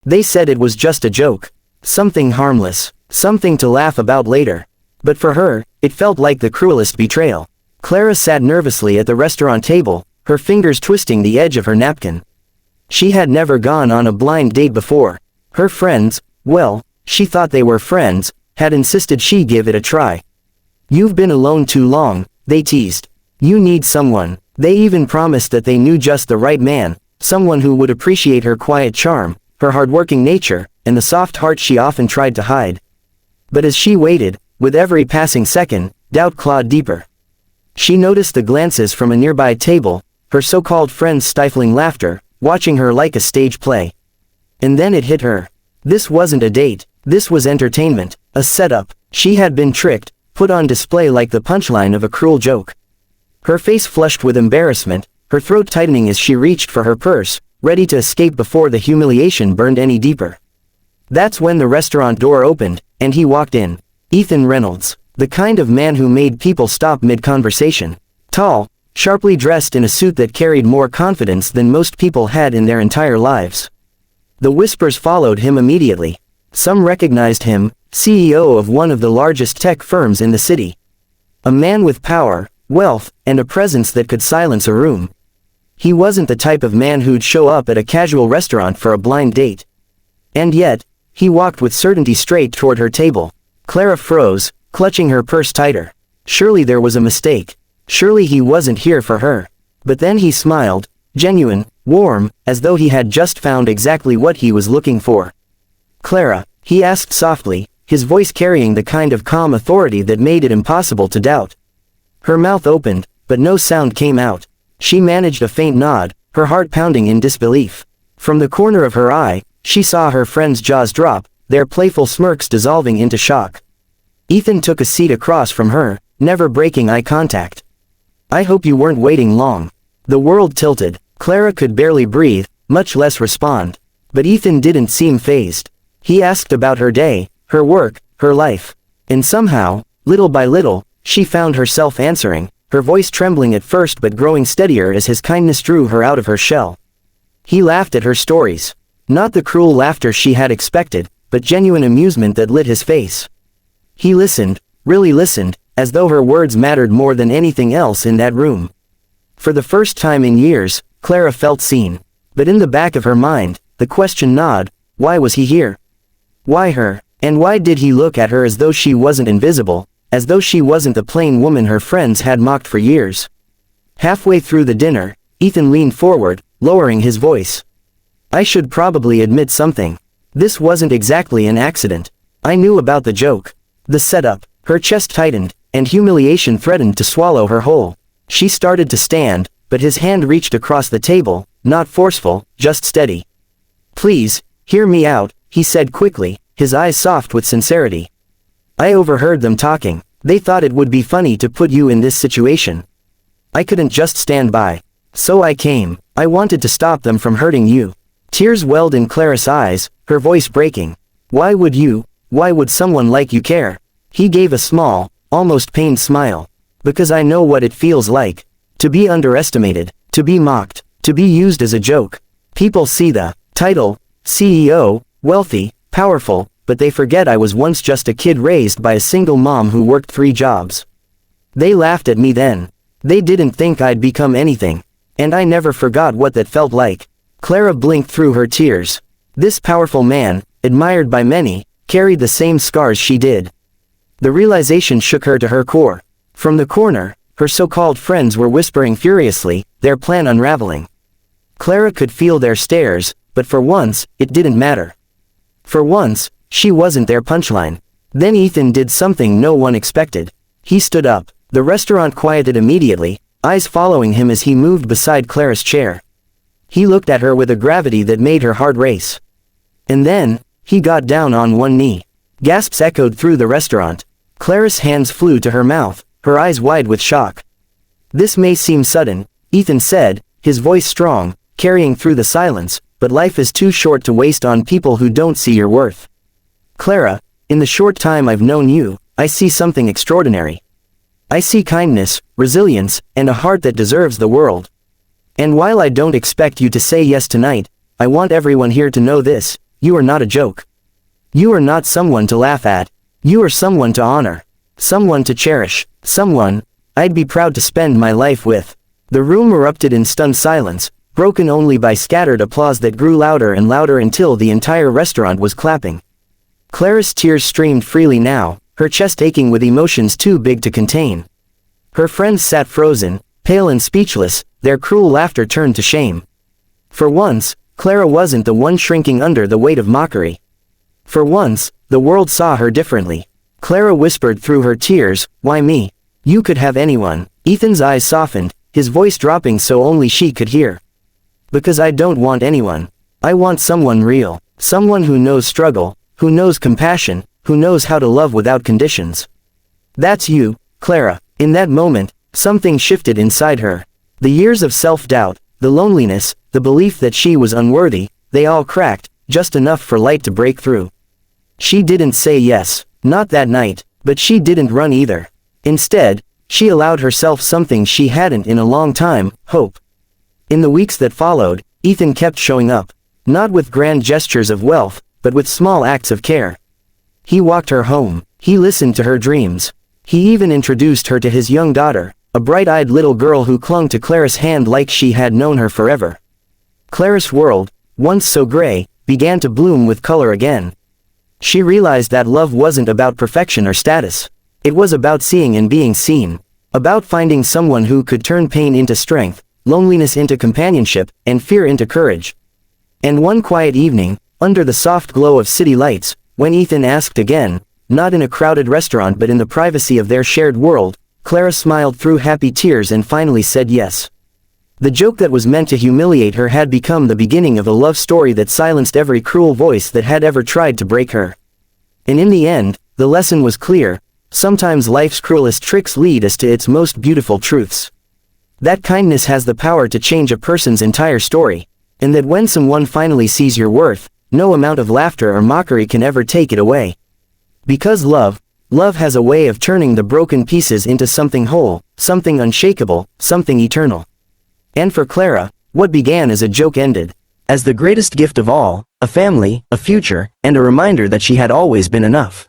They said it was just a joke. Something harmless. Something to laugh about later. But for her, it felt like the cruelest betrayal. Clara sat nervously at the restaurant table, her fingers twisting the edge of her napkin. She had never gone on a blind date before. Her friends, well, she thought they were friends, had insisted she give it a try. "You've been alone too long," they teased. "You need someone." They even promised that they knew just the right man, someone who would appreciate her quiet charm, her hardworking nature, and the soft heart she often tried to hide. But as she waited, with every passing second, doubt clawed deeper. She noticed the glances from a nearby table, her so-called friends' stifling laughter, watching her like a stage play. And then it hit her. This wasn't a date, this was entertainment, a setup. She had been tricked, put on display like the punchline of a cruel joke. Her face flushed with embarrassment, her throat tightening as she reached for her purse, ready to escape before the humiliation burned any deeper. That's when the restaurant door opened, and he walked in. Ethan Reynolds, the kind of man who made people stop mid-conversation. Tall, sharply dressed in a suit that carried more confidence than most people had in their entire lives. The whispers followed him immediately. Some recognized him, CEO of one of the largest tech firms in the city. A man with power, wealth, and a presence that could silence a room. He wasn't the type of man who'd show up at a casual restaurant for a blind date. And yet, he walked with certainty straight toward her table. Clara froze, clutching her purse tighter. Surely there was a mistake. Surely he wasn't here for her. But then he smiled, genuine, warm, as though he had just found exactly what he was looking for. "Clara," he asked softly, his voice carrying the kind of calm authority that made it impossible to doubt. Her mouth opened, but no sound came out. She managed a faint nod, her heart pounding in disbelief. From the corner of her eye, she saw her friend's jaws drop, their playful smirks dissolving into shock. Ethan took a seat across from her, never breaking eye contact. "I hope you weren't waiting long." The world tilted. Clara could barely breathe, much less respond. But Ethan didn't seem fazed. He asked about her day, her work, her life. And somehow, little by little, she found herself answering, her voice trembling at first but growing steadier as his kindness drew her out of her shell. He laughed at her stories. Not the cruel laughter she had expected, but genuine amusement that lit his face. He listened, really listened, as though her words mattered more than anything else in that room. For the first time in years, Clara felt seen. But in the back of her mind, the question gnawed, why was he here? Why her? And why did he look at her as though she wasn't invisible, as though she wasn't the plain woman her friends had mocked for years? Halfway through the dinner, Ethan leaned forward, lowering his voice. "I should probably admit something. This wasn't exactly an accident. I knew about the joke. The setup." Her chest tightened, and humiliation threatened to swallow her whole. She started to stand, but his hand reached across the table, not forceful, just steady. "Please, hear me out," he said quickly, his eyes soft with sincerity. "I overheard them talking. They thought it would be funny to put you in this situation. I couldn't just stand by. So I came. I wanted to stop them from hurting you." Tears welled in Clara's eyes, her voice breaking. "Why would you? Why would someone like you care?" He gave a small, almost pained smile. "Because I know what it feels like. To be underestimated, to be mocked, to be used as a joke. People see the title, CEO, wealthy, powerful, but they forget I was once just a kid raised by a single mom who worked 3 jobs. They laughed at me then. They didn't think I'd become anything. And I never forgot what that felt like." Clara blinked through her tears. This powerful man, admired by many, carried the same scars she did. The realization shook her to her core. From the corner, her so-called friends were whispering furiously, their plan unraveling. Clara could feel their stares, but for once, it didn't matter. For once, she wasn't their punchline. Then Ethan did something no one expected. He stood up. The restaurant quieted immediately, eyes following him as he moved beside Clara's chair. He looked at her with a gravity that made her heart race. And then, he got down on one knee. Gasps echoed through the restaurant. Clara's hands flew to her mouth, her eyes wide with shock. "This may seem sudden," Ethan said, his voice strong, carrying through the silence, "but life is too short to waste on people who don't see your worth. Clara, in the short time I've known you, I see something extraordinary. I see kindness, resilience, and a heart that deserves the world. And while I don't expect you to say yes tonight, I want everyone here to know this: you are not a joke. You are not someone to laugh at. You are someone to honor. Someone to cherish. Someone I'd be proud to spend my life with." The room erupted in stunned silence, broken only by scattered applause that grew louder and louder until the entire restaurant was clapping. Clara's tears streamed freely now, her chest aching with emotions too big to contain. Her friends sat frozen, pale and speechless, their cruel laughter turned to shame. For once, Clara wasn't the one shrinking under the weight of mockery. For once, the world saw her differently. Clara whispered through her tears, "Why me? You could have anyone." Ethan's eyes softened, his voice dropping so only she could hear. "Because I don't want anyone. I want someone real. Someone who knows struggle, who knows compassion, who knows how to love without conditions." "That's you, Clara." In that moment, something shifted inside her. The years of self-doubt, the loneliness, the belief that she was unworthy, they all cracked, just enough for light to break through. She didn't say yes, not that night, but she didn't run either. Instead, she allowed herself something she hadn't in a long time, hope. In the weeks that followed, Ethan kept showing up, not with grand gestures of wealth, but with small acts of care. He walked her home, he listened to her dreams. He even introduced her to his young daughter, a bright-eyed little girl who clung to Clara's hand like she had known her forever. Clara's world, once so gray, began to bloom with color again. She realized that love wasn't about perfection or status. It was about seeing and being seen. About finding someone who could turn pain into strength, loneliness into companionship, and fear into courage. And one quiet evening, under the soft glow of city lights, when Ethan asked again, not in a crowded restaurant but in the privacy of their shared world, Clara smiled through happy tears and finally said yes. The joke that was meant to humiliate her had become the beginning of a love story that silenced every cruel voice that had ever tried to break her. And in the end, the lesson was clear: sometimes life's cruelest tricks lead us to its most beautiful truths. That kindness has the power to change a person's entire story, and that when someone finally sees your worth, no amount of laughter or mockery can ever take it away. Because love has a way of turning the broken pieces into something whole, something unshakable, something eternal. And for Clara, what began as a joke ended as the greatest gift of all, a family, a future, and a reminder that she had always been enough.